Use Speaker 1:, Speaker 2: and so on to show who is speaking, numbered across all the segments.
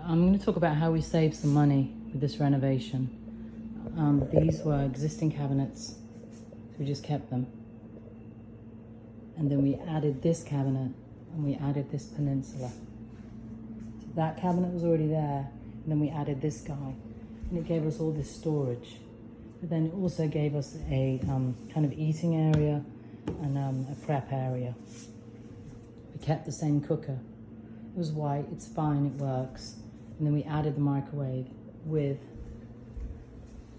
Speaker 1: I'm going to talk about how we saved some money with this renovation. These were existing cabinets, so we just kept them. And then we added this cabinet and we added this peninsula. So that cabinet was already there, and then we added this guy, and it gave us all this storage. But then it also gave us a kind of eating area and a prep area. We kept the same cooker. It was white, it's fine, it works. And then we added the microwave with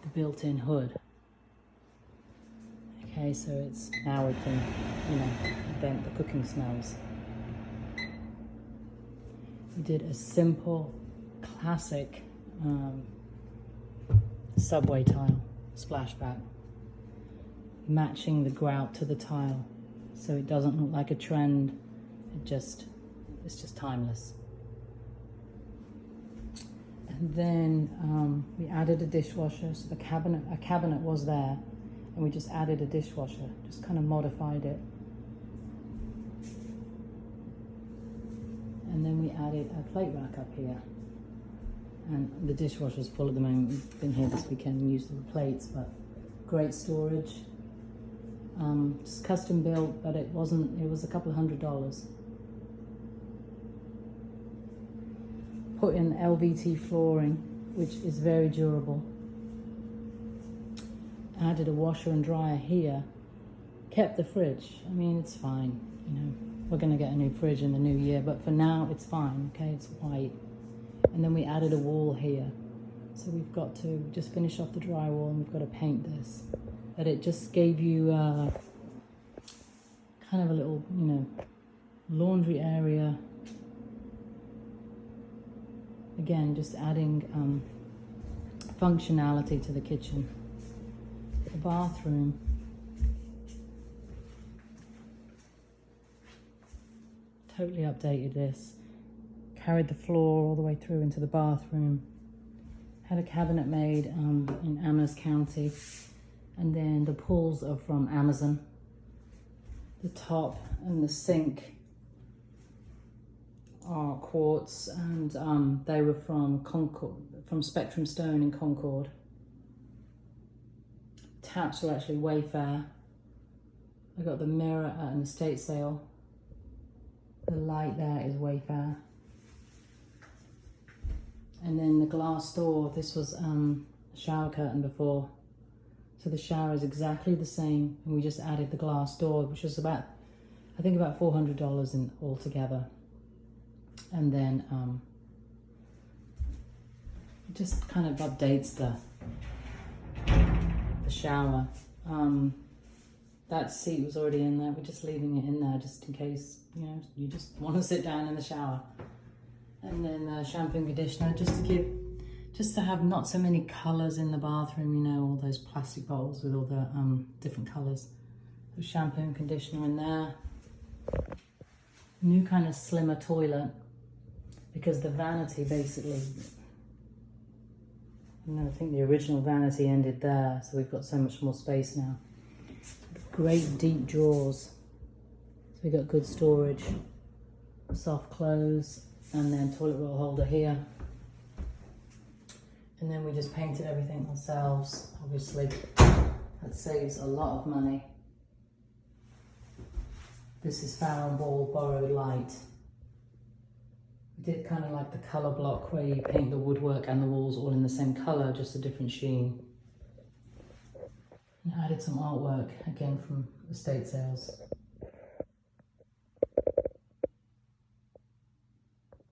Speaker 1: the built-in hood. Okay, so it's now we can, vent the cooking smells. We did a simple, classic subway tile splashback, matching the grout to the tile, so it doesn't look like a trend. It's just timeless. And then we added a dishwasher. So a cabinet was there, and we just added a dishwasher, just kind of modified it. And then we added a plate rack up here. And the dishwasher's full at the moment. We've been here this weekend and used all the plates, but great storage. Just custom built, but it was a couple of $100. Put in LVT flooring, which is very durable. Added a washer and dryer here. Kept the fridge. I mean, it's fine. We're going to get a new fridge in the new year, but for now it's fine. Okay, it's white. And then we added a wall here. So we've got to just finish off the drywall, and we've got to paint this. But it just gave you kind of a little, laundry area. Again, just adding functionality to the kitchen. The bathroom. Totally updated this. Carried the floor all the way through into the bathroom. Had a cabinet made in Amherst County. And then the pools are from Amazon. The top and the sink are quartz, and they were from Concord, from Spectrum Stone in Concord. Taps were actually Wayfair. I got the mirror at an estate sale. The light there is Wayfair. And then the glass door, this was a shower curtain before. So the shower is exactly the same, and we just added the glass door, which was about, I think about $400 in altogether. And then it just kind of updates the shower. That seat was already in there. We're just leaving it in there just in case, you just want to sit down in the shower. And then the shampoo and conditioner, just to have not so many colours in the bathroom, all those plastic bottles with all the different colours. So shampoo and conditioner in there. New kind of slimmer toilet, because the vanity basically, I think the original vanity ended there, so we've got so much more space now. Great deep drawers, so we got good storage, soft clothes, and then toilet roll holder here. And then we just painted everything ourselves, obviously. That saves a lot of money. This is Farrow & Ball borrowed light. We did kind of like the colour block where you paint the woodwork and the walls all in the same colour, just a different sheen. And added some artwork, again from estate sales.